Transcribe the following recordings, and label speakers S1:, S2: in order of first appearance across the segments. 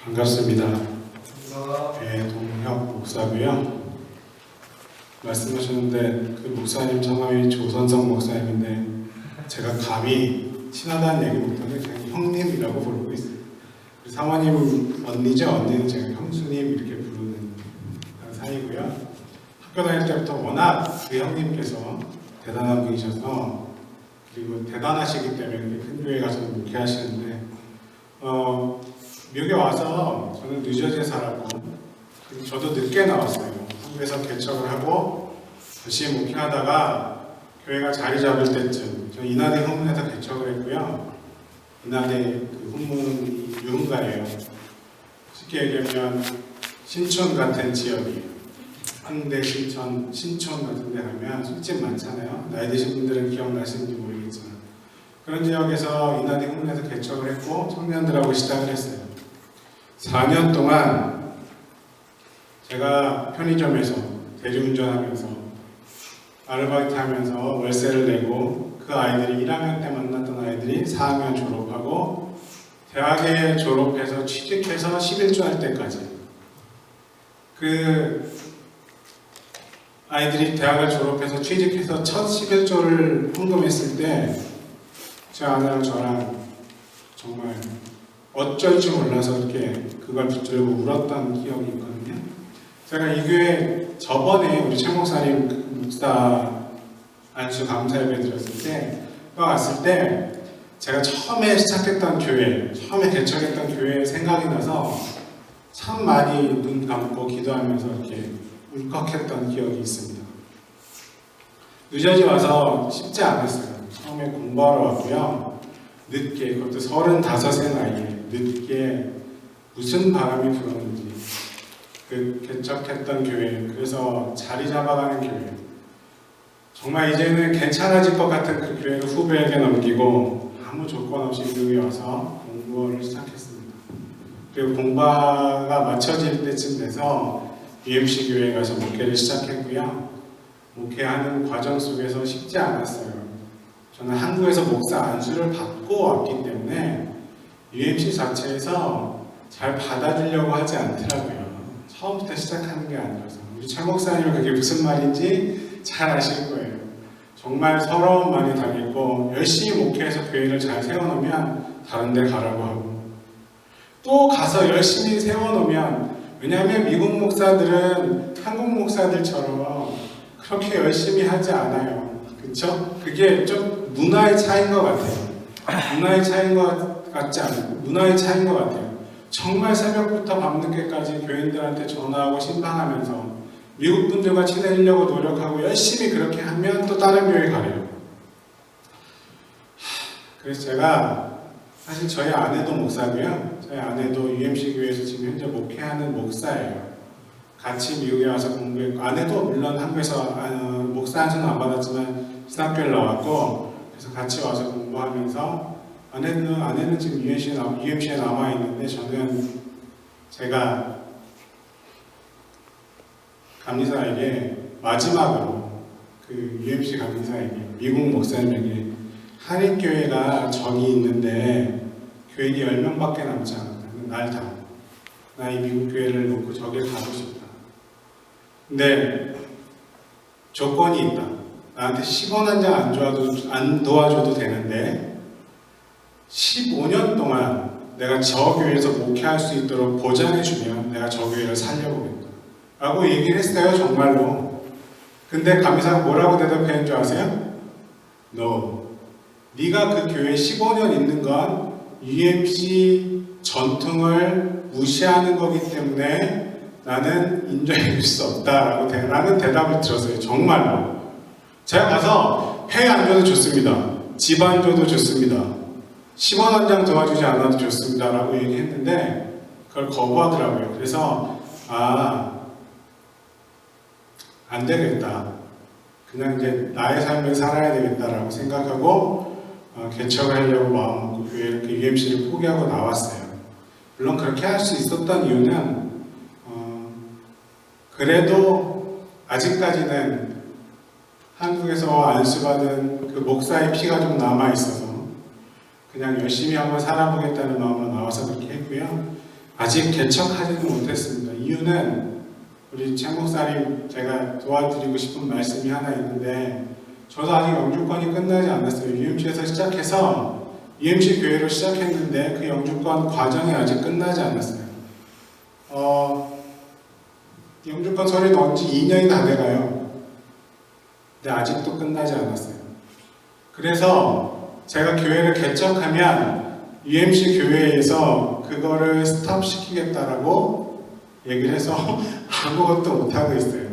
S1: 반갑습니다. 동혁 목사고요. 말씀하셨는데 그 목사님 성함이 조선성 목사님인데 제가 감히 친하다는 얘기 못하고 그냥 형님이라고 부르고 있어요. 사모님 언니죠? 언니는 제가 형수님 이렇게 부르는 사이고요. 학교 다닐 때부터 워낙 그 형님께서 대단한 분이셔서 그리고 대단하시기 때문에 큰 교회 가서 목회하시는데 미국에 와서 저는 뉴저지에 살았고 저도 늦게 나왔어요. 한국에서 개척을 하고 열심히 목회하다가 교회가 자리 잡을 때쯤 저는 인하대 후문에서 개척을 했고요. 인하대 그 후문은 유흥가예요. 쉽게 얘기하면 신촌 같은 지역이에요. 황대, 신촌 같은 데 가면 술집 많잖아요. 나이 드신 분들은 기억나시는지 모르겠지만 그런 지역에서 인하대 후문에서 개척을 했고 청년들하고 시작을 했어요. 4년 동안 제가 편의점에서 대리운전하면서 아르바이트 하면서 월세를 내고 그 아이들이 1학년 때 만났던 아이들이 4학년 졸업하고 대학에 졸업해서 취직해서 11조 할 때까지 그 아이들이 대학을 졸업해서 취직해서 첫 11조를 헌금했을 때 제 아내랑 저랑 정말 어쩔 줄 몰라서 이렇게 그걸 붙들고 울었던 기억이 있거든요. 제가 이 교회 저번에 우리 최 목사님 목사 안수 감사 예배 드렸을 때 왔을 때 제가 처음에 시작했던 교회, 처음에 개척했던 교회 생각이 나서 참 많이 눈 감고 기도하면서 이렇게 울컥했던 기억이 있습니다. 뉴저지 와서 쉽지 않았어요. 처음에 공부하러 왔고요. 늦게, 그것도 35세 나이에 늦게 무슨 바람이 불었는지 그 개척했던 교회, 그래서 자리 잡아가는 교회, 정말 이제는 괜찮아질 것 같은 그 교회를 후배에게 넘기고 아무 조건 없이 미국에 와서 공부를 시작했습니다. 그리고 공부가 마쳐질 때쯤 돼서 UMC 교회에 가서 목회를 시작했고요. 목회하는 과정 속에서 쉽지 않았어요. 저는 한국에서 목사 안수를 받고 왔기 때문에 UMC 자체에서 잘 받아주려고 하지 않더라고요. 처음부터 시작하는 게 아니라서. 우리 최 목사님은 그게 무슨 말인지 잘 아실 거예요. 정말 서러움 많이 당했고 열심히 목회해서 교회를 잘 세워놓으면 다른 데 가라고 하고 또 가서 열심히 세워놓으면, 왜냐하면 미국 목사들은 한국 목사들처럼 그렇게 열심히 하지 않아요. 그렇죠? 그게 좀 문화의 차이인 것 같아요. 문화의 차이인 것 같지 않아요. 문화의 차이인 것 같아요. 정말 새벽부터 밤늦게까지 교인들한테 전화하고 신방하면서 미국 분들과 친해지려고 노력하고 열심히 그렇게 하면 또 다른 교회 가래요. 그래서 제가 사실 저희 아내도 목사고요. 저희 아내도 UMC 교회에서 지금 현재 목회하는 목사예요. 같이 미국에 와서 공부했고, 아내도 물론 한국에서 목사 안수는 안 받았지만 신학교를 나왔고, 그래서 같이 와서 공부하면서 아내는 지금 UMC에 남아 있는데 저는 제가 감리사에게 마지막으로 그 UMC 감리사에게 미국 목사님에게 한인교회가 저기 있는데 교인이 10명밖에 남지 않았다. 나 이 미국 교회를 놓고 저길 가고 싶다. 근데 조건이 있다. 나한테 10원 한 장 안 도와줘도 되는데 15년 동안 내가 저 교회에서 목회할 수 있도록 보장해주면 내가 저 교회를 살려보겠다 라고 얘기를 했어요. 정말로. 근데 감리사가 뭐라고 대답했는 줄 아세요? No. 네가 그 교회에 15년 있는 건 UMC 전통을 무시하는 거기 때문에 나는 인정해 줄 수 없다라는 대답을 들었어요. 정말로. 제가 가서 회 안 줘도 좋습니다. 집 안 줘도 좋습니다. 10원 한 장 도와주지 않아도 좋습니다 라고 얘기했는데 그걸 거부하더라고요. 그래서 안 되겠다. 그냥 이제 나의 삶을 살아야 되겠다라고 생각하고 개척을 하려고 마음먹고 UMC를 포기하고 나왔어요. 물론 그렇게 할 수 있었던 이유는 그래도 아직까지는 한국에서 안수받은 그 목사의 피가 좀 남아있어서 그냥 열심히 한번 살아보겠다는 마음으로 나와서 그렇게 했고요. 아직 개척하지는 못했습니다. 이유는 우리 최 목사님 제가 도와드리고 싶은 말씀이 하나 있는데, 저도 아직 영주권이 끝나지 않았어요. UMC에서 시작해서 UMC 교회로 시작했는데 그 영주권 과정이 아직 끝나지 않았어요. 영주권 서류 넣은 지 2년이 다 돼가요. 근데 아직도 끝나지 않았어요. 그래서 제가 교회를 개척하면 UMC 교회에서 그거를 스탑시키겠다라고 얘기를 해서 아무것도 못하고 있어요.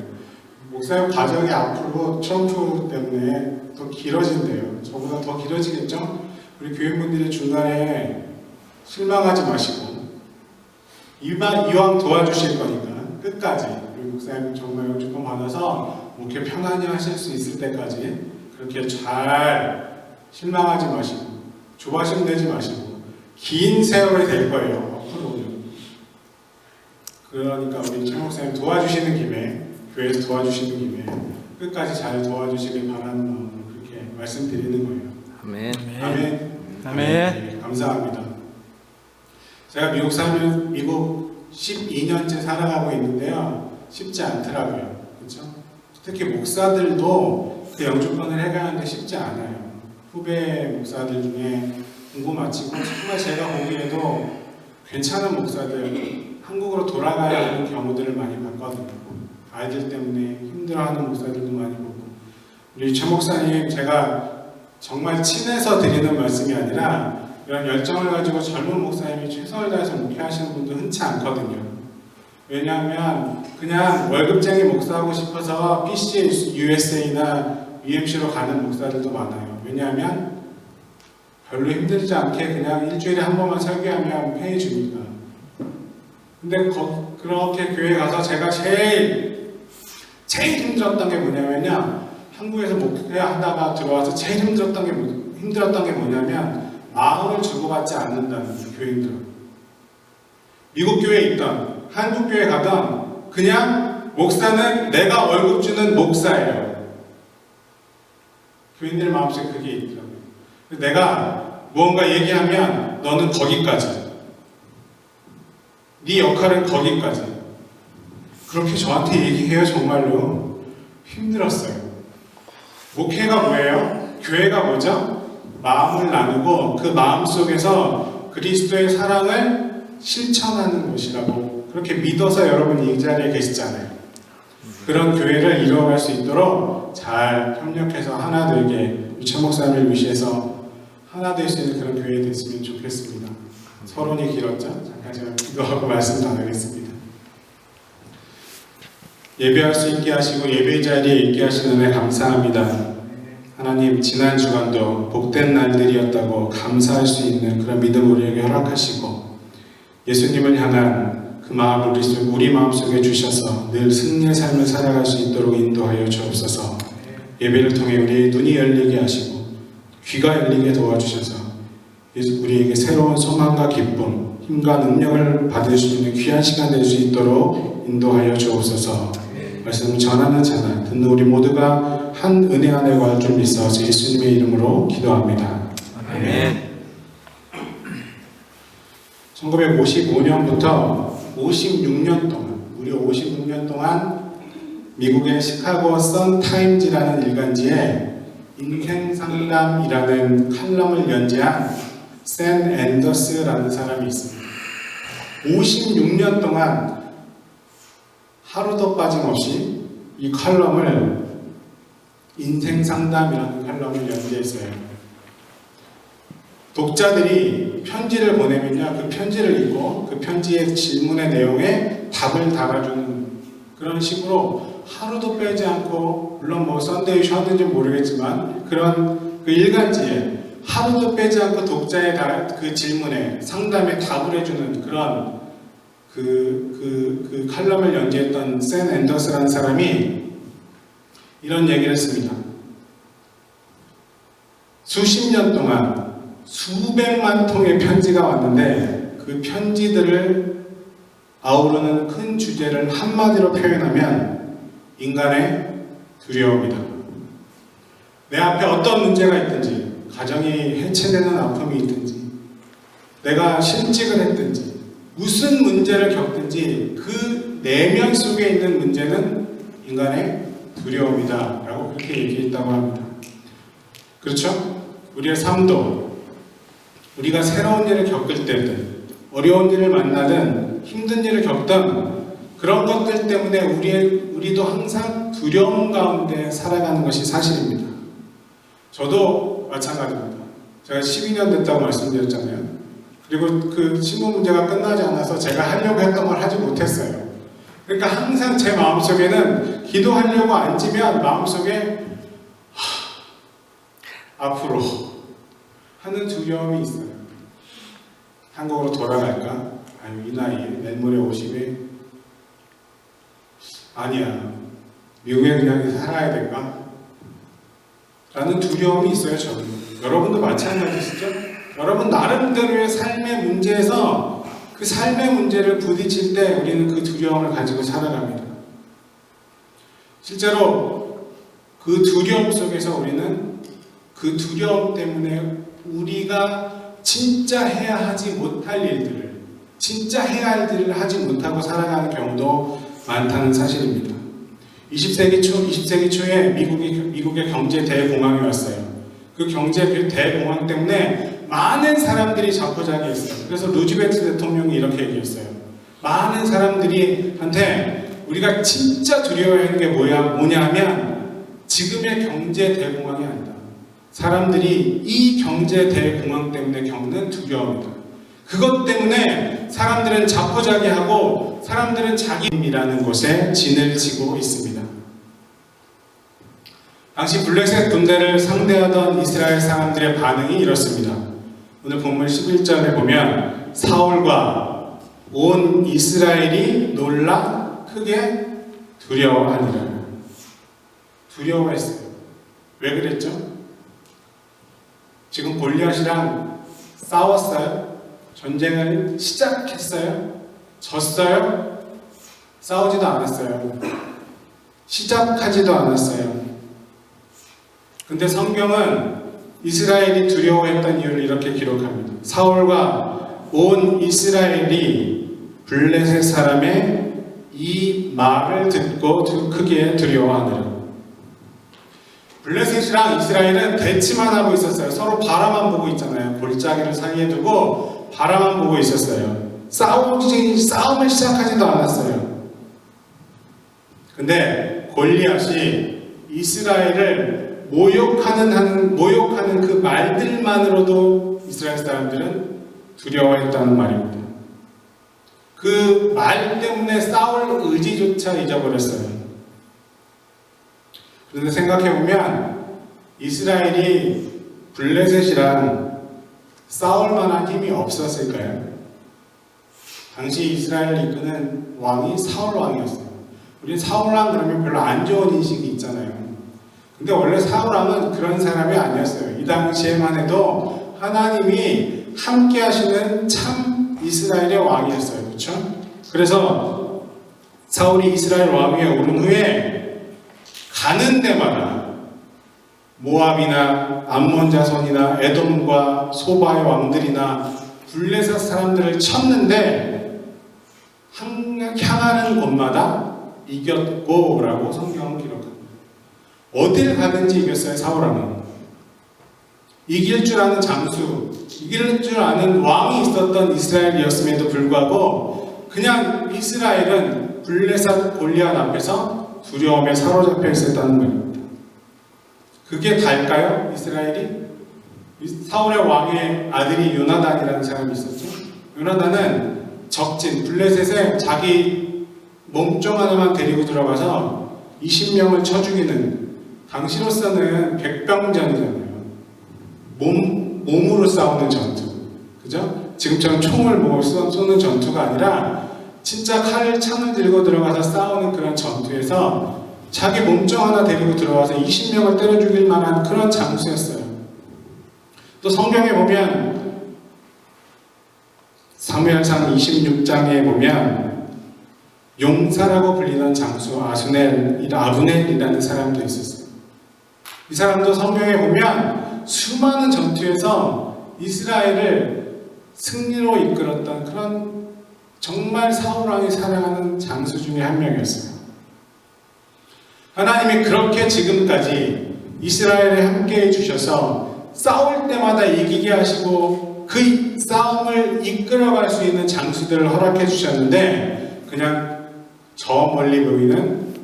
S1: 목사님 과정이 앞으로 트럼프 때문에 더 길어진대요. 저보다 더 길어지겠죠? 우리 교인분들이 중간에 실망하지 마시고 이왕 도와주실 거니까 끝까지 우리 목사님 정말 영주권 받아서 목회 편안히 하실 수 있을 때까지 그렇게 잘 실망하지 마시고 조바심 내지 마시고 긴 세월이 될 거예요. 앞으로는. 그러니까 우리 최 목사님 도와주시는 김에, 교회에서 도와주시는 김에 끝까지 잘 도와주시길 바라는 마음으로 그렇게 말씀드리는 거예요.
S2: 아멘.
S1: 아멘.
S3: 아멘.
S1: 네, 감사합니다. 제가 미국 12년째 살아가고 있는데요. 쉽지 않더라고요. 그렇죠? 특히 목사들도 그 영주권을 해가는데 쉽지 않아요. 후배 목사들 중에 공부 마치고 정말 제가 보기에도 괜찮은 목사들, 한국으로 돌아가야 하는 경우들을 많이 봤거든요. 아이들 때문에 힘들어하는 목사들도 많이 보고. 우리 최 목사님, 제가 정말 친해서 드리는 말씀이 아니라 이런 열정을 가지고 젊은 목사님이 최선을 다해서 목회하시는 분도 흔치 않거든요. 왜냐하면 그냥 월급쟁이 목사하고 싶어서 PC USA나 UMC로 가는 목사들도 많아요. 왜냐하면 별로 힘들지 않게 그냥 일주일에 한 번만 설교하면 페이 줍니다. 근데 그렇게 교회 가서 제가 제일 힘들었던 게 뭐냐면요. 한국에서 목회하다가 들어와서 제일 힘들었던 게 뭐냐면 마음을 주고받지 않는다는 교인들. 미국 교회에 있던 한국 교회 가던 그냥 목사는 내가 월급 주는 목사예요. 교인들 마음속에 그게 있더라고요. 내가 무언가 얘기하면 너는 거기까지. 네 역할은 거기까지. 그렇게 저한테 얘기해요. 정말로 힘들었어요. 목회가 뭐예요? 교회가 뭐죠? 마음을 나누고 그 마음 속에서 그리스도의 사랑을 실천하는 곳이라고 그렇게 믿어서 여러분이 이 자리에 계시잖아요. 그런 교회를 이루어갈 수 있도록 잘 협력해서 하나 되게 최 목사님을 위시해서 하나 될 수 있는 그런 교회 됐으면 좋겠습니다. 서론이 길었죠? 잠깐 제가 기도하고 말씀 나누겠습니다. 예배할 수 있게 하시고 예배 자리에 있게 하시는 은혜 감사합니다. 하나님, 지난 주간도 복된 날들이었다고 감사할 수 있는 그런 믿음 우리에게 허락하시고 예수님을 향한 그 마음을 우리 마음속에 주셔서 늘 승리의 삶을 살아갈 수 있도록 인도하여 주옵소서. 예배를 통해 우리의 눈이 열리게 하시고 귀가 열리게 도와주셔서 우리에게 새로운 소망과 기쁨, 힘과 능력을 받을 수 있는 귀한 시간 될 수 있도록 인도하여 주옵소서. 말씀을 전하는 자나 듣는 우리 모두가 한 은혜 안에 갈 줄 믿어서 예수님의 이름으로 기도합니다.
S2: 아멘.
S1: 1955년부터 56년 동안, 무려 56년 동안 미국의 시카고 선타임즈라는 일간지에 인생상담이라는 칼럼을 연재한 샌 앤더스라는 사람이 있습니다. 56년 동안 하루도 빠짐없이 이 칼럼을 인생상담이라는 칼럼을 연재했어요. 독자들이 편지를 보내면요, 그 편지를 읽고 그 편지의 질문의 내용에 답을 달아주는 그런 식으로 하루도 빼지 않고, 물론 뭐 썬데이 쉬었는지 모르겠지만 그런 그 일간지에 하루도 빼지 않고 독자의 그 질문에 상담에 답을 해주는 그런 그 칼럼을 연재했던 샌 앤더스라는 사람이 이런 얘기를 했습니다. 수십 년 동안 수백만 통의 편지가 왔는데 그 편지들을 아우르는 큰 주제를 한마디로 표현하면 인간의 두려움이다. 내 앞에 어떤 문제가 있든지, 가정이 해체되는 아픔이 있든지, 내가 실직을 했든지, 무슨 문제를 겪든지 그 내면 속에 있는 문제는 인간의 두려움이다 라고 그렇게 얘기했다고 합니다. 그렇죠? 우리의 삶도 우리가 새로운 일을 겪을 때든 어려운 일을 만나든 힘든 일을 겪든 그런 것들 때문에 우리도 항상 두려움 가운데 살아가는 것이 사실입니다. 저도 마찬가지입니다. 제가 12년 됐다고 말씀드렸잖아요. 그리고 그 신문 문제가 끝나지 않아서 제가 하려고 했던 걸 하지 못했어요. 그러니까 항상 제 마음속에는 기도하려고 앉으면 마음속에 앞으로 하는 두려움이 있어요. 한국으로 돌아갈까? 아니, 이 나이에 내일 모레 50에 아니야, 미국에 그냥 살아야 될까? 라는 두려움이 있어요. 저는. 여러분도 마찬가지시죠? 여러분 나름대로의 삶의 문제에서 그 삶의 문제를 부딪힐 때 우리는 그 두려움을 가지고 살아갑니다. 실제로 그 두려움 속에서 우리는 그 두려움 때문에 우리가 진짜 해야 하지 못할 일들을, 진짜 해야 할 일을 하지 못하고 살아가는 경우도 많다는 사실입니다. 20세기 초에 미국의 경제 대공황이 왔어요. 그 경제 대공황 때문에 많은 사람들이 자포자기했어요. 그래서 루즈벨트 대통령이 이렇게 얘기했어요. 많은 사람들이한테 우리가 진짜 두려워해야 하는 게 뭐냐면 지금의 경제 대공황이 아니다. 사람들이 이 경제 대공황 때문에 겪는 두려움이다. 그것 때문에 사람들은 자포자기하고 사람들은 자기임이라는 곳에 진을 치고 있습니다. 당시 블레셋 군대를 상대하던 이스라엘 사람들의 반응이 이렇습니다. 오늘 본문 11절에 보면 사울과 온 이스라엘이 놀라 크게 두려워하니라. 두려워했어요. 왜 그랬죠? 지금 골리앗이랑 싸웠어요? 전쟁을 시작했어요? 졌어요? 싸우지도 않았어요. 시작하지도 않았어요. 근데 성경은 이스라엘이 두려워했던 이유를 이렇게 기록합니다. 사울과 온 이스라엘이 블레셋 사람의 이 말을 듣고 크게 두려워하느라. 블레셋이랑 이스라엘은 대치만 하고 있었어요. 서로 바라만 보고 있잖아요. 골짜기를 사이에 두고 바라만 보고 있었어요. 싸움을 시작하지도 않았어요. 근데 골리앗이 이스라엘을 모욕하는 그 말들만으로도 이스라엘 사람들은 두려워했다는 말입니다. 그 말 때문에 싸울 의지조차 잊어버렸어요. 그런데 생각해보면 이스라엘이 블레셋이랑 싸울 만한 힘이 없었을까요? 당시 이스라엘을 이끄는 왕이 사울 왕이었어요. 우리 사울 왕 그러면 별로 안 좋은 인식이 있잖아요. 근데 원래 사울 왕은 그런 사람이 아니었어요. 이 당시에만 해도 하나님이 함께 하시는 참 이스라엘의 왕이었어요. 그렇죠? 그래서 사울이 이스라엘 왕위에 오른 후에 가는 데마다 모압이나 암몬 자손이나 에돔과 소바의 왕들이나 블레셋 사람들을 쳤는데 향하는 곳마다 이겼고 라고 성경은 기록합니다. 어딜 가든지 이겼어요. 사울왕은. 이길 줄 아는 장수, 이길 줄 아는 왕이 있었던 이스라엘이었음에도 불구하고 그냥 이스라엘은 블레셋 골리앗 앞에서 두려움에 사로잡혀 있었다는 말입니다. 그게 다일까요? 이스라엘이? 사울의 왕의 아들이 요나단이라는 사람이 있었죠. 요나단은 적진 블레셋에 자기 몸종 하나만 데리고 들어가서 20명을 쳐 죽이는, 당시로서는 백병전이잖아요. 몸으로 싸우는 전투. 그죠? 지금처럼 총을 쏘는 전투가 아니라 진짜 칼을 창을 들고 들어가서 싸우는 그런 전투에서 자기 몸종 하나 데리고 들어와서 20명을 때려 죽일 만한 그런 장수였어요. 또 성경에 보면 사무엘상 26장에 보면 용사라고 불리는 장수 아브넬이라는 사람도 있었어요. 이 사람도 성경에 보면 수많은 전투에서 이스라엘을 승리로 이끌었던 그런 정말 사울왕이 사랑하는 장수 중에 한 명이었어요. 하나님이 그렇게 지금까지 이스라엘에 함께 해주셔서 싸울 때마다 이기게 하시고 그 싸움을 이끌어갈 수 있는 장수들을 허락해 주셨는데, 그냥 저 멀리 보이는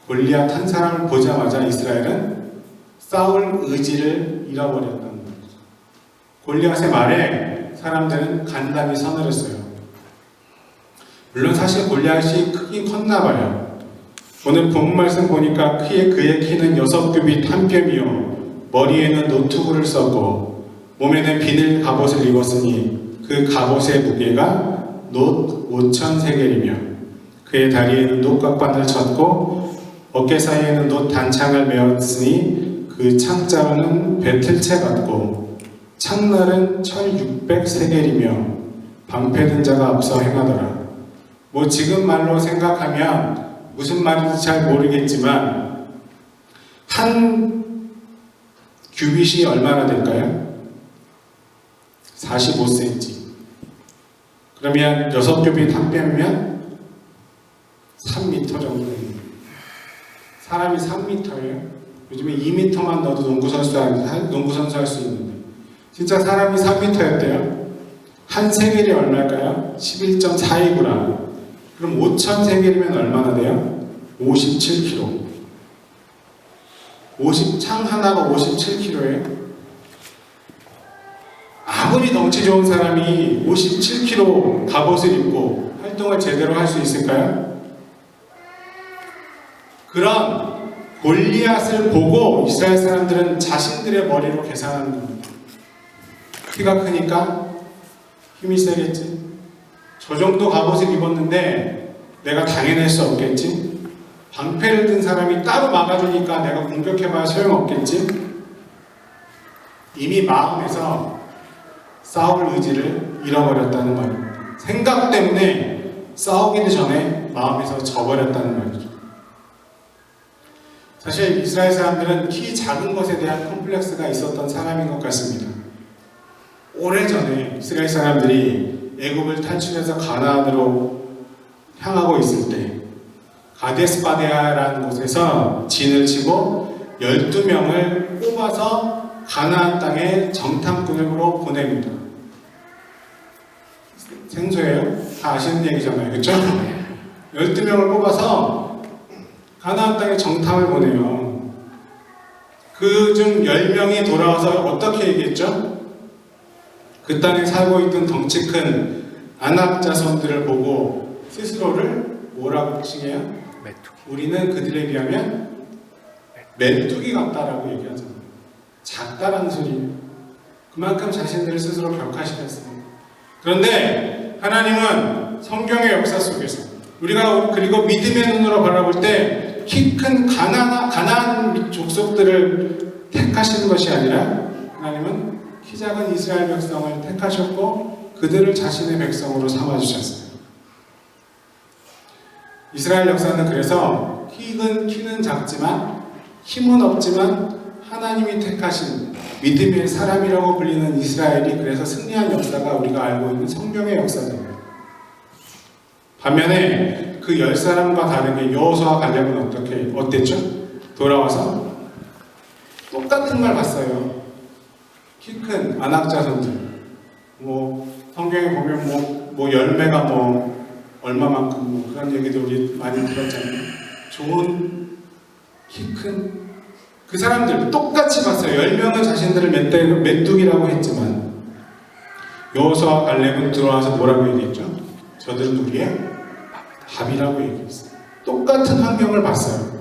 S1: 골리앗 한 사람을 보자마자 이스라엘은 싸울 의지를 잃어버렸다는 거죠. 골리앗의 말에 사람들은 간단히 서늘했어요. 물론 사실 골리앗이 크긴 컸나 봐요. 오늘 본 말씀 보니까 그의 키는 6규빗 1뼘이요 머리에는 노투구를 썼고 몸에는 비늘 갑옷을 입었으니 그 갑옷의 무게가 놋 5,000세겔이며 그의 다리에는 놋각반을 쳤고 어깨 사이에는 놋 단창을 메었으니 그 창자루는 배틀채 같고 창날은 철 600세겔이며 방패든 자가 앞서 행하더라. 뭐 지금 말로 생각하면 무슨 말인지 잘 모르겠지만 한 규빗이 얼마나 될까요? 45cm. 그러면 6규빗 한 뼘이면 3m 정도입니다. 사람이 3m예요. 요즘에 2m만 넣어도 농구선수 할 수 있는데 진짜 사람이 3m였대요. 한 세겔이 얼마일까요? 11.42g. 그럼 5,000세겔이면 얼마나 돼요? 57kg. 창 하나가 57kg예요. 아무리 덩치 좋은 사람이 57kg 갑옷을 입고 활동을 제대로 할 수 있을까요? 그런 골리앗을 보고 이스라엘 사람들은 자신들의 머리로 계산하는 겁니다. 키가 크니까 힘이 세겠지. 저 정도 갑옷을 입었는데 내가 당해낼 수 없겠지. 방패를 든 사람이 따로 막아주니까 내가 공격해봐야 소용없겠지. 이미 마음에서 싸울 의지를 잃어버렸다는 말입니다. 생각 때문에 싸우기도 전에 마음에서 져버렸다는 말이죠. 사실 이스라엘 사람들은 키 작은 것에 대한 컴플렉스가 있었던 사람인 것 같습니다. 오래전에 이스라엘 사람들이 애굽을 탈출해서 가나안으로 향하고 있을 때 가데스 바네아라는 곳에서 진을 치고 12명을 뽑아서 가나안 땅에 정탐꾼으로 보냅니다. 생소해요? 다 아시는 얘기잖아요. 그렇죠? 12명을 뽑아서 가나안 땅에 정탐을 보내요. 그중 10명이 돌아와서 어떻게 얘기했죠? 그 땅에 살고 있던 덩치 큰 아낙 자손들을 보고 스스로를 뭐라고 칭해요? 메뚜기. 우리는 그들에 비하면 메뚜기 같다라고 얘기하잖아요. 작다라는 소리예요. 그만큼 자신들을 스스로 격하시켰습니다. 그런데 하나님은 성경의 역사 속에서 우리가 그리고 믿음의 눈으로 바라볼 때 키 큰 가나안 족속들을 택하시는 것이 아니라 하나님은 키 작은 이스라엘 백성을 택하셨고 그들을 자신의 백성으로 삼아주셨어요. 이스라엘 역사는 그래서 키는 작지만 힘은 없지만 하나님이 택하신 믿음의 사람이라고 불리는 이스라엘이 그래서 승리한 역사가 우리가 알고 있는 성경의 역사입니다. 반면에 그 10사람과 다르게 여호수아 갈렙은 어땠죠? 돌아와서 똑같은 걸 봤어요. 키 큰 아낙 자손들, 성경에 보면 열매가 얼마만큼 그런 얘기도 우리 많이 들었잖아요. 좋은 키 큰 그 사람들 똑같이 봤어요. 10명은 자신들을 메뚜기라고 했지만 여호수아 갈렙은 들어와서 뭐라고 얘기했죠? 저들은 우리의 밥이라고 얘기했어요. 똑같은 환경을 봤어요.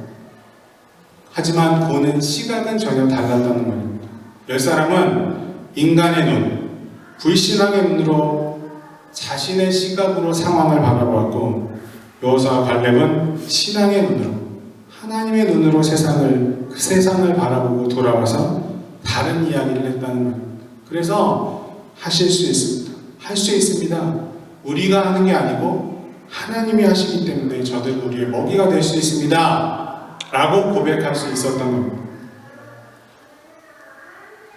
S1: 하지만 보는 시각은 전혀 달랐다는 말입니다. 10사람은 인간의 눈, 불신앙의 눈으로 자신의 시각으로 상황을 바라보았고 여호수아 갈렙은 신앙의 눈으로 하나님의 눈으로 그 세상을 바라보고 돌아와서 다른 이야기를 했다는 말입니다. 그래서 하실 수 있습니다. 할 수 있습니다. 우리가 하는 게 아니고 하나님이 하시기 때문에 저들은 우리의 먹이가 될 수 있습니다. 라고 고백할 수 있었던 겁니다.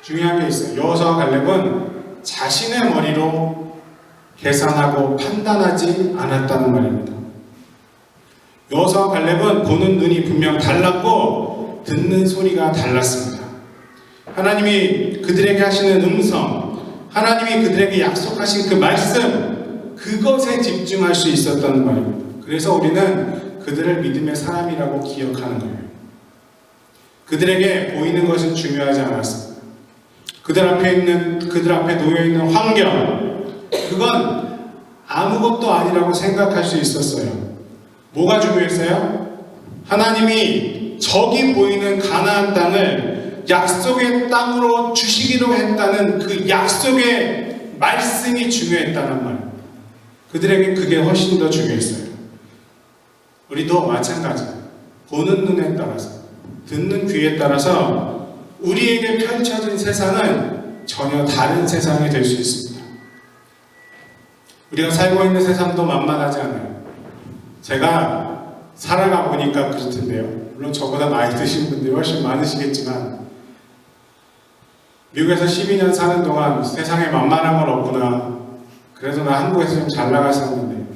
S1: 중요한 게 있어요. 여호수아 갈렙은 자신의 머리로 계산하고 판단하지 않았다는 말입니다. 여호수아와 갈렙은 보는 눈이 분명 달랐고 듣는 소리가 달랐습니다. 하나님이 그들에게 하시는 음성, 하나님이 그들에게 약속하신 그 말씀, 그것에 집중할 수 있었다는 말입니다. 그래서 우리는 그들을 믿음의 사람이라고 기억하는 거예요. 그들에게 보이는 것은 중요하지 않았습니다. 그들 앞에 놓여있는 환경, 그건 아무것도 아니라고 생각할 수 있었어요. 뭐가 중요했어요? 하나님이 저기 보이는 가나안 땅을 약속의 땅으로 주시기로 했다는 그 약속의 말씀이 중요했다는 말. 그들에게 그게 훨씬 더 중요했어요. 우리도 마찬가지예요. 보는 눈에 따라서, 듣는 귀에 따라서 우리에게 펼쳐진 세상은 전혀 다른 세상이 될 수 있습니다. 우리가 살고 있는 세상도 만만하지 않아요. 제가 살아가 보니까 그렇던데요. 물론 저보다 나이 드신 분들이 훨씬 많으시겠지만 미국에서 12년 사는 동안 세상에 만만한 건 없구나. 그래서 나 한국에서 좀 잘 나갔었는데,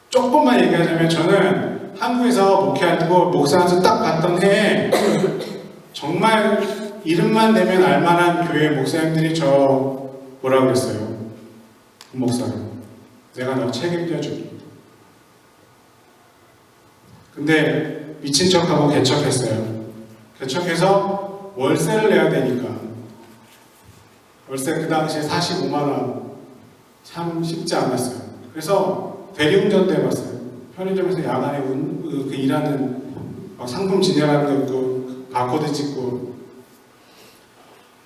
S1: 조금만 얘기하자면 저는 한국에서 목회하고 목사하면서 딱 봤던 해에 정말 이름만 대면 알만한 교회 목사님들이 저 뭐라 그랬어요. 목사로 내가 너 책임져 줄게. 근데 미친 척하고 개척했어요. 개척해서 월세를 내야 되니까, 월세 그 당시에 45만 원, 참 쉽지 않았어요. 그래서 대리운전도 해봤어요. 편의점에서 야간에 그 일하는 상품 진열하는 거 있고 바코드 찍고,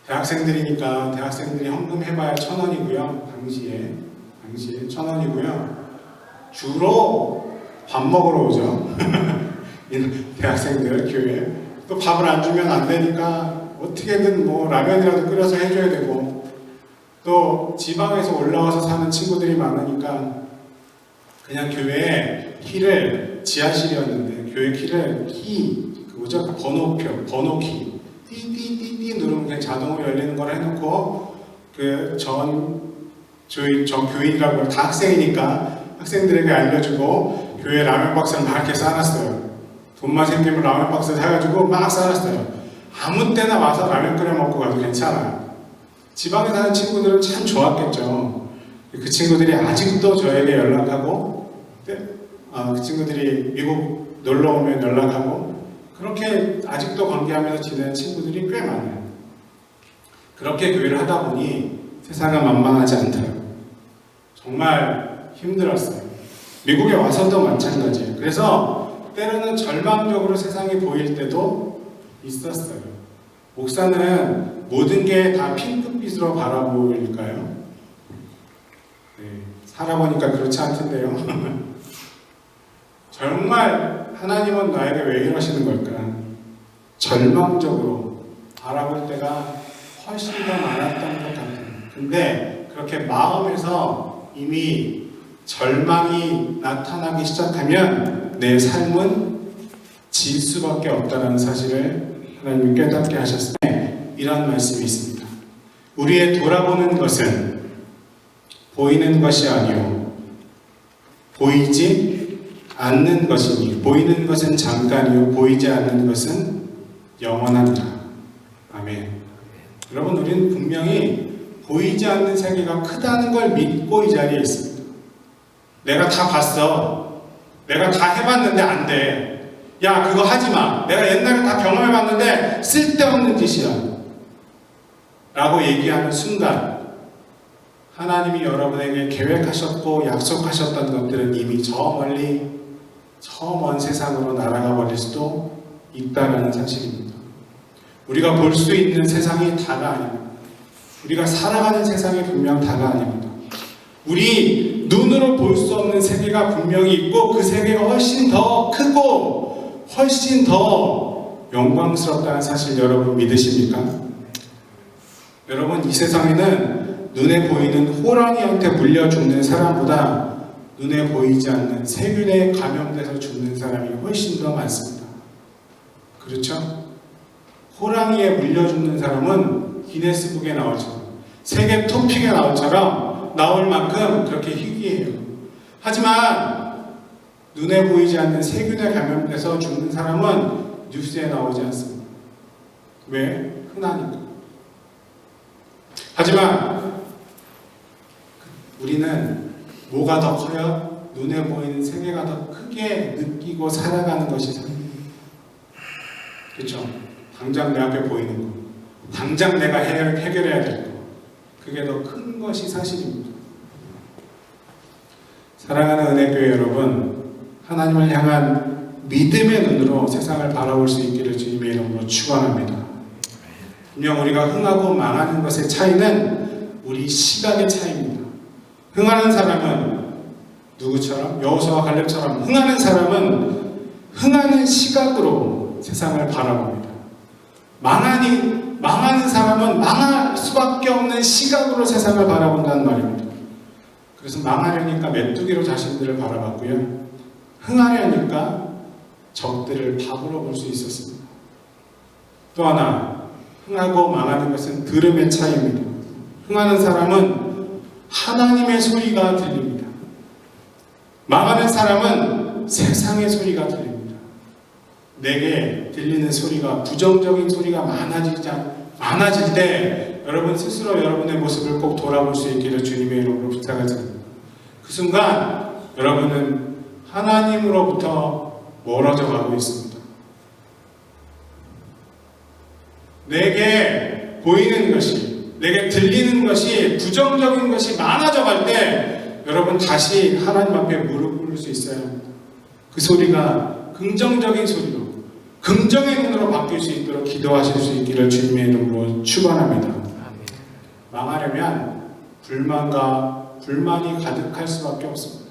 S1: 대학생들이니까 대학생들이 헌금 해봐야 1,000원이고요. 당시에 1,000원이고요. 주로 밥 먹으러 오죠. 대학생들 교회. 또 밥을 안 주면 안 되니까 어떻게든 뭐 라면이라도 끓여서 해줘야 되고, 또 지방에서 올라와서 사는 친구들이 많으니까 그냥 교회에 키를, 지하실이었는데 교회 키를 그거죠? 번호키 띠띠띠띠 누르면 그냥 자동으로 열리는 걸 해놓고, 그 전 교인이라고 다 학생이니까 학생들에게 알려주고 교회 라면 박스를 막 이렇게 싸놨어요. 돈만 생기면 라면 박스 사가지고 막 싸놨어요. 아무 때나 와서 라면 끓여 먹고 가도 괜찮아요. 지방에 사는 친구들은 참 좋았겠죠. 그 친구들이 아직도 저에게 연락하고, 그 친구들이 미국 놀러 오면 연락하고, 그렇게 아직도 관계하면서 지내는 친구들이 꽤 많아요. 그렇게 교회를 하다 보니 세상은 만만하지 않더라고요. 정말 힘들었어요. 미국에 와서도 마찬가지예요. 그래서 때로는 절망적으로 세상이 보일 때도 있었어요. 목사는 모든 게 다 핑크빛으로 바라보일까요? 네, 살아보니까 그렇지 않던데요. 정말 하나님은 나에게 왜 이러시는 걸까? 절망적으로 바라볼 때가 훨씬 더 많았던 것 같아요. 근데 그렇게 마음에서 이미 절망이 나타나기 시작하면 내 삶은 질 수밖에 없다는 사실을 하나님이 깨닫게 하셨을 때 이런 말씀이 있습니다. 우리의 돌아보는 것은 보이는 것이 아니요 보이지 않는 것이니, 보이는 것은 잠깐이요 보이지 않는 것은 영원하니라. 아멘. 여러분, 우리는 분명히 보이지 않는 세계가 크다는 걸 믿고 이 자리에 있습니다. 내가 다 봤어. 내가 다 해봤는데 안 돼. 야, 그거 하지 마. 내가 옛날에 다 경험해봤는데 쓸데없는 짓이야. 라고 얘기하는 순간 하나님이 여러분에게 계획하셨고 약속하셨던 것들은 이미 저 멀리, 저 먼 세상으로 날아가 버릴 수도 있다는 사실입니다. 우리가 볼 수 있는 세상이 다가 아닙니다. 우리가 살아가는 세상이 분명 다가 아닙니다. 우리 눈으로 볼 수 없는 세계가 분명히 있고, 그 세계가 훨씬 더 크고 훨씬 더 영광스럽다는 사실 여러분 믿으십니까? 여러분, 이 세상에는 눈에 보이는 호랑이한테 물려 죽는 사람보다 눈에 보이지 않는 세균에 감염돼서 죽는 사람이 훨씬 더 많습니다. 그렇죠? 호랑이에 물려 죽는 사람은 기네스북에 나올처럼, 세계 토픽에 나올처럼 나올 만큼 그렇게 희귀해요. 하지만 눈에 보이지 않는 세균에 감염돼서 죽는 사람은 뉴스에 나오지 않습니다. 왜? 흔하니까. 하지만 우리는 뭐가 더 커요? 눈에 보이는 세계가 더 크게 느끼고 살아가는 것이 삶입니다. 그렇죠? 당장 내 앞에 보이는 거, 당장 내가 해결해야 될 거, 그게 더 큰 것이 사실입니다. 사랑하는 은혜교회 여러분, 하나님을 향한 믿음의 눈으로 세상을 바라볼 수 있기를 주님의 이름으로 축원합니다. 분명 우리가 흥하고 망하는 것의 차이는 우리 시각의 차이입니다. 흥하는 사람은 누구처럼? 여호수아와 갈렙처럼 흥하는 사람은 흥하는 시각으로 세상을 바라봅니다. 망하는 사람은 망할 수밖에 없는 시각으로 세상을 바라본다는 말입니다. 그래서 망하려니까 메뚜기로 자신들을 바라봤고요. 흥하려니까 적들을 밥으로 볼 수 있었습니다. 또 하나, 흥하고 망하는 것은 들음의 차이입니다. 흥하는 사람은 하나님의 소리가 들립니다. 망하는 사람은 세상의 소리가 들립니다. 내게 들리는 소리가, 부정적인 소리가 많아질 때 여러분 스스로 여러분의 모습을 꼭 돌아볼 수 있기를 주님의 이름으로 부탁을 드립니다. 그 순간 여러분은 하나님으로부터 멀어져 가고 있습니다. 내게 보이는 것이, 내게 들리는 것이, 부정적인 것이 많아져 갈 때 여러분 다시 하나님 앞에 무릎 꿇을 수 있어야 합니다. 그 소리가 긍정적인 소리로, 긍정의 눈으로 바뀔 수 있도록 기도하실 수 있기를 주님의 이름으로 축원합니다. 망하려면 불만과 불만이 가득할 수밖에 없습니다.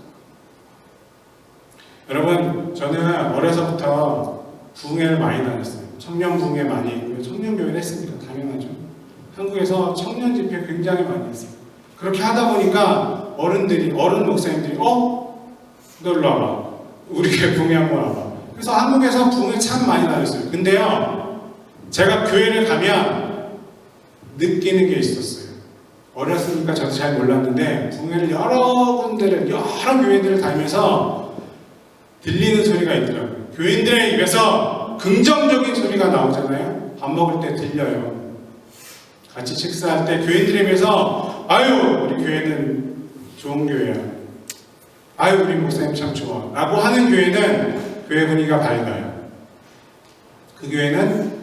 S1: 여러분, 저는 어려서부터 부흥회를 많이 다녔어요. 청년 부흥회 많이 했고요. 청년 교회를 했습니다. 당연하죠. 한국에서 청년 집회 굉장히 많이 했어요. 그렇게 하다 보니까 어른 목사님들이 너 일로 와봐. 우리 교회 부흥회 한번 와봐. 그래서 한국에서 부흥회 참 많이 다녔어요. 근데요, 제가 교회를 가면 느끼는 게 있었어요. 어렸으니까 저도 잘 몰랐는데 부흥회를 여러 교회들을 다니면서 들리는 소리가 있더라고요. 교인들의 입에서 긍정적인 소리가 나오잖아요. 밥 먹을 때 들려요. 같이 식사할 때 교인들의 입에서 아유, 우리 교회는 좋은 교회야. 아유, 우리 목사님 참 좋아. 라고 하는 교회는 교회 분위기가 밝아요. 그 교회는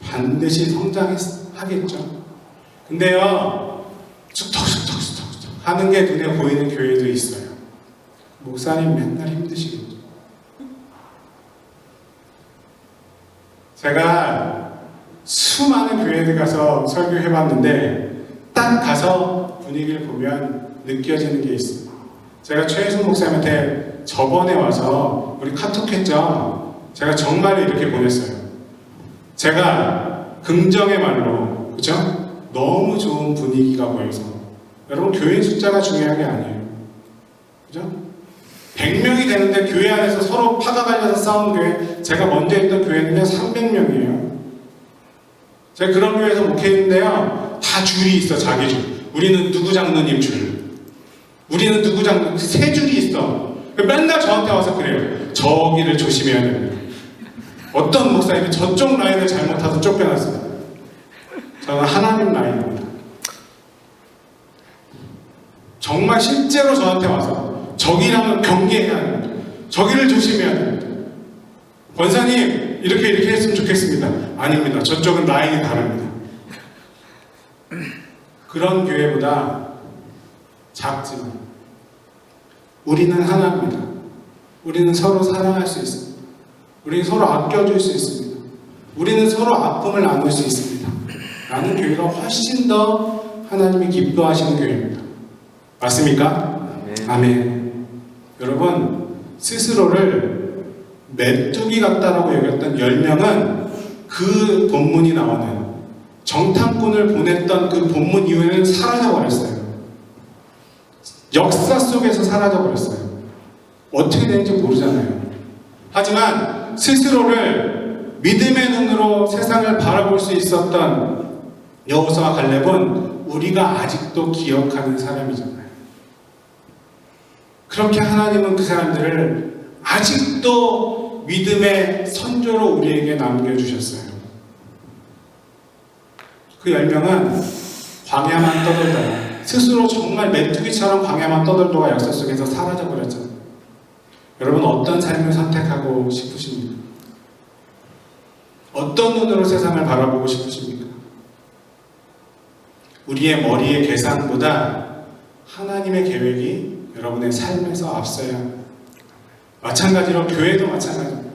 S1: 반드시 성장하겠죠. 근데요, 쑥덕쑥덕 하는 게 눈에 보이는 교회도 있어요. 목사님 맨날 힘드시겠죠. 제가 수많은 교회들 가서 설교해봤는데 딱 가서 분위기를 보면 느껴지는 게 있어요. 제가 최혜순 목사님한테 저번에 와서 우리 카톡했죠. 제가 정말 이렇게 보냈어요. 제가 긍정의 말로, 그죠? 너무 좋은 분위기가 보여서. 여러분, 교인 숫자가 중요한 게 아니에요. 그죠? 100명이 되는데 교회 안에서 서로 파가 갈려서 싸우는 교회, 제가 먼저 했던 교회는요 300명이에요. 제가 그런 교회에서 목회했는데요, 다 줄이 있어. 자기 줄. 우리는 누구 장로님 줄, 우리는 누구 장로님, 세 줄이 있어. 맨날 저한테 와서 그래요. 저기를 조심해야 됩니다. 어떤 목사님이 저쪽 라인을 잘못 타서 쫓겨났어요. 저는 하나님 라인입니다. 정말 실제로 저한테 와서 저기랑은 경계해야 합니다. 저기를 조심해야 됩니다. 권사님, 이렇게 했으면 좋겠습니다. 아닙니다. 저쪽은 라인이 다릅니다. 그런 교회보다 작지만 우리는 하나입니다. 우리는 서로 사랑할 수 있습니다. 우리는 서로 아껴줄 수 있습니다. 우리는 서로 아픔을 나눌 수 있습니다. 라는 교회가 훨씬 더 하나님이 기뻐하시는 교회입니다. 맞습니까? 아멘. 여러분, 스스로를 메뚜기 같다라고 여겼던 10명은 그 본문이 나오는 정탐꾼을 보냈던 그 본문 이후에는 사라져버렸어요. 역사 속에서 사라져버렸어요. 어떻게 되는지 모르잖아요. 하지만 스스로를 믿음의 눈으로 세상을 바라볼 수 있었던 여호수아와 갈렙은 우리가 아직도 기억하는 사람이잖아요. 그렇게 하나님은 그 사람들을 아직도 믿음의 선조로 우리에게 남겨주셨어요. 그 10명은 광야만 떠돌다가 스스로 정말 메뚜기처럼 광야만 떠돌다가 역사 속에서 사라져버렸잖아요. 여러분 어떤 삶을 선택하고 싶으십니까? 어떤 눈으로 세상을 바라보고 싶으십니까? 우리의 머리의 계산보다 하나님의 계획이 여러분의 삶에서 앞서야 합니다. 마찬가지로 교회도 마찬가지입니다.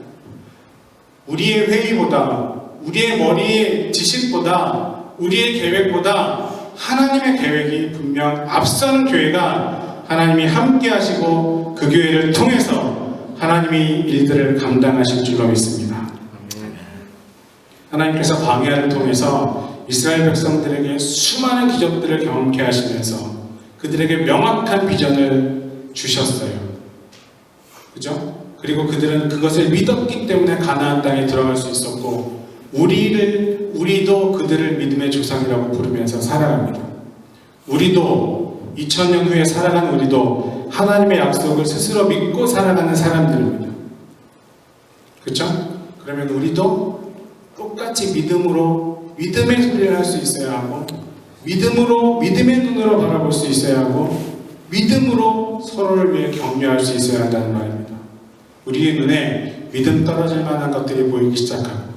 S1: 우리의 회의보다, 우리의 머리의 지식보다, 우리의 계획보다 하나님의 계획이 분명 앞서는 교회가 하나님이 함께 하시고 그 교회를 통해서 하나님이 일들을 감당하실 줄로 믿습니다. 하나님께서 광야를 통해서 이스라엘 백성들에게 수많은 기적들을 경험케 하시면서 그들에게 명확한 비전을 주셨어요. 그죠? 그리고 그들은 그것을 믿었기 때문에 가나안 땅에 들어갈 수 있었고 우리도 그들을 믿음의 조상이라고 부르면서 살아갑니다. 우리도 2000년 후에 살아가는 우리도 하나님의 약속을 스스로 믿고 살아가는 사람들입니다. 그렇죠? 그러면 우리도 똑같이 믿음으로 믿음의 소리를 할 수 있어야 하고 믿음으로 믿음의 눈으로 바라볼 수 있어야 하고 믿음으로 서로를 위해 격려할 수 있어야 한다는 말입니다. 우리의 눈에 믿음 떨어질 만한 것들이 보이기 시작하고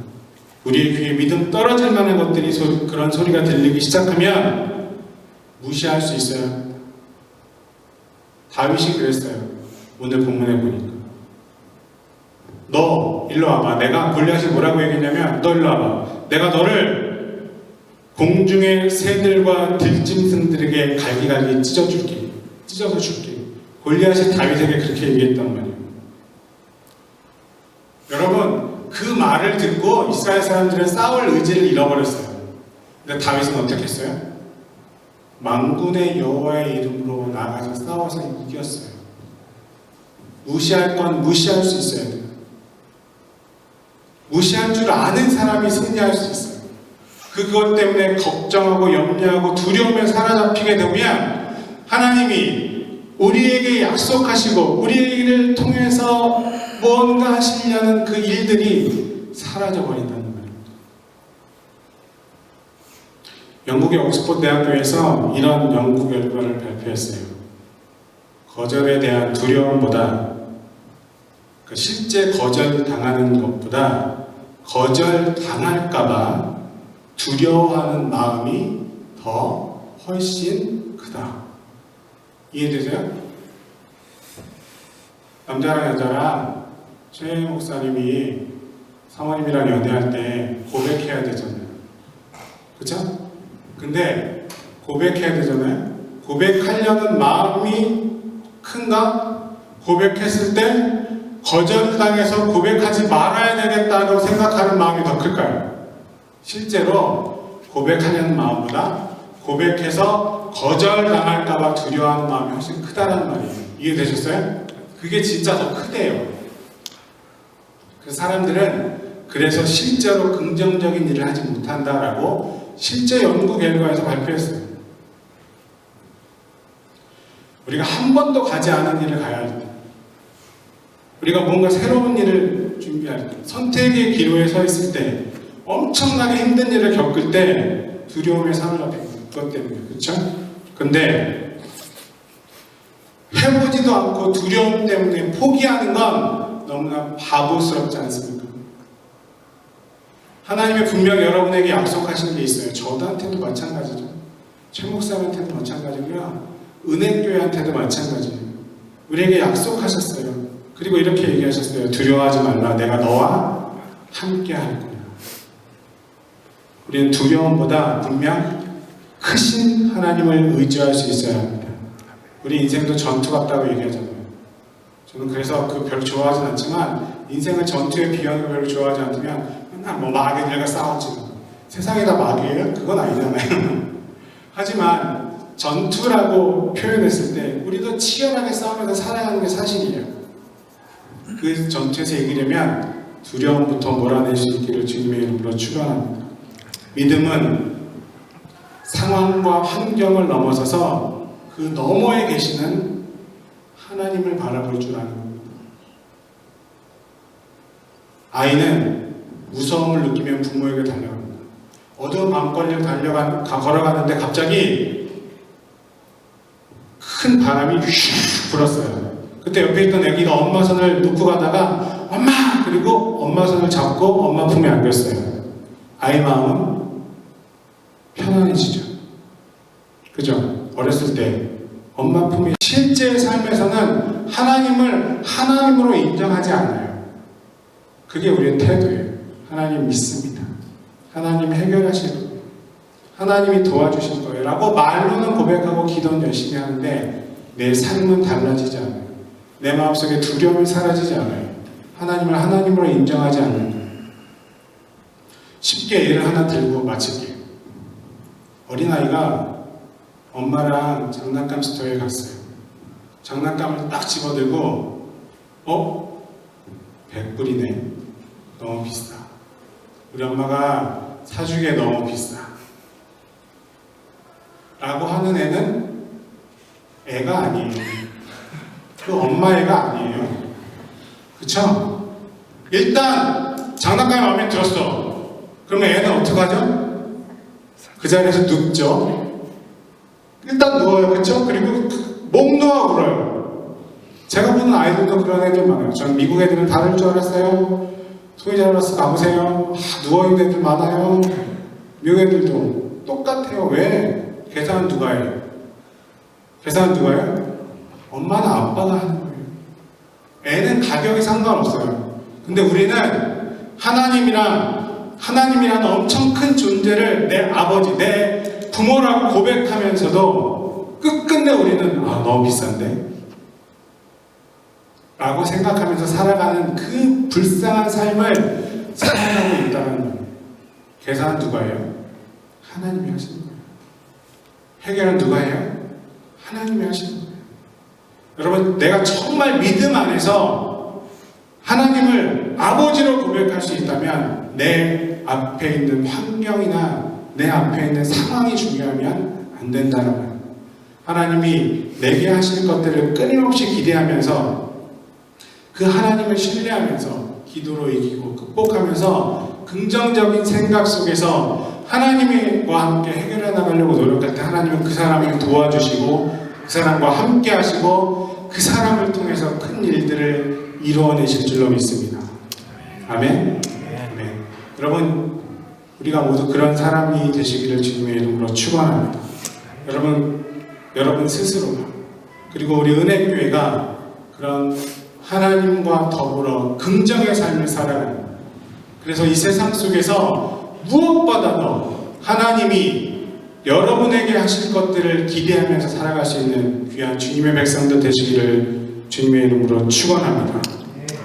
S1: 우리의 귀에 믿음 떨어질 만한 것들이 그런 소리가 들리기 시작하면 무시할 수 있어야 합니다. 다윗이 그랬어요. 오늘 본문에 보니까 너 일로 와봐. 내가 골리앗이 뭐라고 얘기했냐면 너 일로 와봐. 내가 너를 공중의 새들과 들짐승들에게 갈기갈기 찢어서 줄게. 골리앗이 다윗에게 그렇게 얘기했단 말이에요. 여러분 그 말을 듣고 이스라엘 사람들은 싸울 의지를 잃어버렸어요. 근데 다윗은 어떻게 했어요? 만군의 여호와의 이름으로 나가서 싸워서 이겼어요. 무시할 건 무시할 수 있어야 돼요. 무시할 줄 아는 사람이 승리할 수 있어요. 그것 때문에 걱정하고 염려하고 두려움에 사로잡히게 되면 하나님이 우리에게 약속하시고 우리를 통해서 뭔가 하시려는 그 일들이 사라져버린다는 말입니다. 영국의 옥스퍼드 대학교에서 이런 연구 결과를 발표했어요. 거절에 대한 두려움보다 실제 거절당하는 것보다 거절당할까봐 두려워하는 마음이 더 훨씬 크다. 이해되세요? 남자랑 여자랑 최 목사님이 사모님이랑 연애할 때 고백해야 되잖아요. 그쵸? 근데 고백해야 되잖아요. 고백하려는 마음이 큰가? 고백했을 때 거절당해서 고백하지 말아야 되겠다고 생각하는 마음이 더 클까요? 실제로 고백하려는 마음보다 고백해서 거절당할까봐 두려워하는 마음이 훨씬 크다는 말이에요. 이해되셨어요? 그게 진짜 더 크대요. 그 사람들은 그래서 실제로 긍정적인 일을 하지 못한다라고 실제 연구 결과에서 발표했어요. 우리가 한 번도 가지 않은 일을 가야 할 때, 우리가 뭔가 새로운 일을 준비할 때, 선택의 기로에 서 있을 때, 엄청나게 힘든 일을 겪을 때 두려움에 사로잡히는 것 때문에. 그렇죠? 근데 해보지도 않고 두려움 때문에 포기하는 건 너무나 바보스럽지 않습니까? 하나님이 분명 여러분에게 약속하신 게 있어요. 저한테도 마찬가지죠. 최 목사님한테도 마찬가지고요. 은행교회한테도 마찬가지예요. 우리에게 약속하셨어요. 그리고 이렇게 얘기하셨어요. 두려워하지 말라. 내가 너와 함께 할 거야. 우리는 두려움보다 분명 크신 하나님을 의지할 수 있어야 합니다. 우리 인생도 전투 같다고 얘기하잖아요. 저는 그래서 그 별로 좋아하진 않지만 인생을 전투에 비하는 거 별로 좋아하지 않으면 맨날 뭐 마귀들과 싸웠지. 세상에 다 마귀예요? 그건 아니잖아요. 하지만 전투라고 표현했을 때 우리도 치열하게 싸우면서 살아가는 게 사실이에요. 그 전투에서 이기려면 두려움부터 몰아낼 수 있기를 주님의 이름으로 축원합니다. 믿음은 상황과 환경을 넘어서서 그 너머에 계시는 하나님을 바라볼 줄 아는 겁니다. 아이는 무서움을 느끼면 부모에게 달려갑니다. 어두운 밤거리를 걸어가는데 갑자기 큰 바람이 휙 불었어요. 그때 옆에 있던 애기가 엄마 손을 놓고 가다가 엄마! 그리고 엄마 손을 잡고 엄마 품에 안겼어요. 아이 마음은 편안해지죠. 그죠? 어렸을 때 엄마 품이 실제 삶에서는 하나님을 하나님으로 인정하지 않아요. 그게 우리의 태도예요. 하나님 믿습니다. 하나님 해결하실 거예요. 하나님이 도와주실 거예요. 라고 말로는 고백하고 기도는 열심히 하는데 내 삶은 달라지지 않아요. 내 마음속에 두려움이 사라지지 않아요. 하나님을 하나님으로 인정하지 않는 거예요. 쉽게 예를 하나 들고 마칠게요. 어린아이가 엄마랑 장난감 스토어에 갔어요. 장난감을 딱 집어들고 100불이네. 너무 비싸. 우리 엄마가 사주기에 너무 비싸. 라고 하는 애는 애가 아니에요. 그 엄마 애가 아니에요. 그쵸? 일단 장난감이 마음에 들었어. 그러면 애는 어떡하죠? 그 자리에서 눕죠. 일단 누워요. 그쵸? 그리고 목 놓아 울어요. 제가 보는 아이들도 그런 애들 많아요. 전 미국 애들은 다를 줄 알았어요. 소위자로서 가보세요. 누워있는 애들 많아요. 미국 애들도 똑같아요. 왜? 계산은 누가 해요? 계산은 누가 해요? 엄마는 아빠가 하는 거예요. 애는 가격이 상관없어요. 근데 우리는 하나님이라는 엄청 큰 존재를 내 아버지, 내 부모라고 고백하면서도 끝끝내 우리는 너무 비싼데? 라고 생각하면서 살아가는 그 불쌍한 삶을 살아가고 있다는 거예요. 계산은 누가 해요? 하나님이 하시는 거예요. 해결은 누가 해요? 하나님이 하시는 거예요. 여러분, 내가 정말 믿음 안에서 하나님을 아버지로 고백할 수 있다면 내 앞에 있는 환경이나 내 앞에 있는 상황이 중요하면 안 된다는 거예요. 하나님이 내게 하실 것들을 끊임없이 기대하면서 그 하나님을 신뢰하면서 기도로 이기고 극복하면서 긍정적인 생각 속에서 하나님과 함께 해결해 나가려고 노력할 때 하나님은 그 사람을 도와주시고 그 사람과 함께 하시고 그 사람을 통해서 큰 일들을 이루어내실 줄로 믿습니다. 아멘? 아멘. 여러분, 우리가 모두 그런 사람이 되시기를 주님의 이름으로 축원합니다. 여러분 스스로 그리고 우리 은혜교회가 그런 하나님과 더불어 긍정의 삶을 살아가는, 그래서 이 세상 속에서 무엇보다도 하나님이 여러분에게 하실 것들을 기대하면서 살아갈 수 있는 귀한 주님의 백성들 되시기를 주님의 이름으로 축원합니다.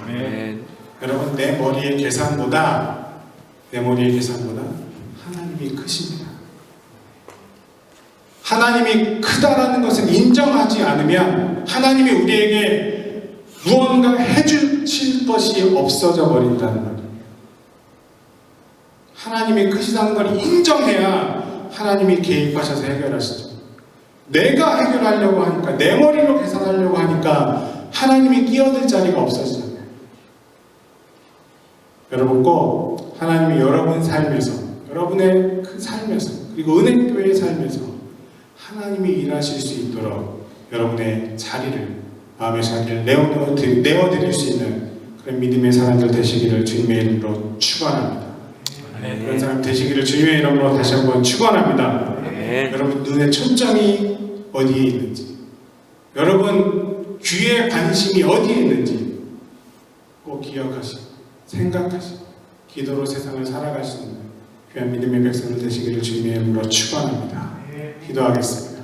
S2: 아멘.
S1: 여러분, 내 머리의 계산보다 하나님이 크십니다. 하나님이 크다라는 것을 인정하지 않으면 하나님이 우리에게 무언가 해주실 것이 없어져 버린다는 거예요. 하나님이 크시다는 걸 인정해야 하나님이 개입하셔서 해결하시죠. 내가 해결하려고 하니까, 내 머리로 계산하려고 하니까 하나님이 끼어들 자리가 없어지잖아요. 여러분 꼭 하나님이 여러분 삶에서, 여러분의 그 삶에서, 그리고 은혜교회의 삶에서 하나님이 일하실 수 있도록 여러분의 자리를, 마음의 자리를 내어드릴 수 있는 그런 믿음의 사람들 되시기를 주님의 이름으로 축원합니다. 그런 사람 되시기를 주님의 이름으로 다시 한번 축원합니다. 여러분 눈의 초점이 어디에 있는지, 여러분 귀의 관심이 어디에 있는지 꼭 기억하시고 생각하시고 기도로 세상을 살아갈 수 있는 귀한 믿음의 백성들 되시기를 주님의 이름으로 축원합니다. 기도하겠습니다.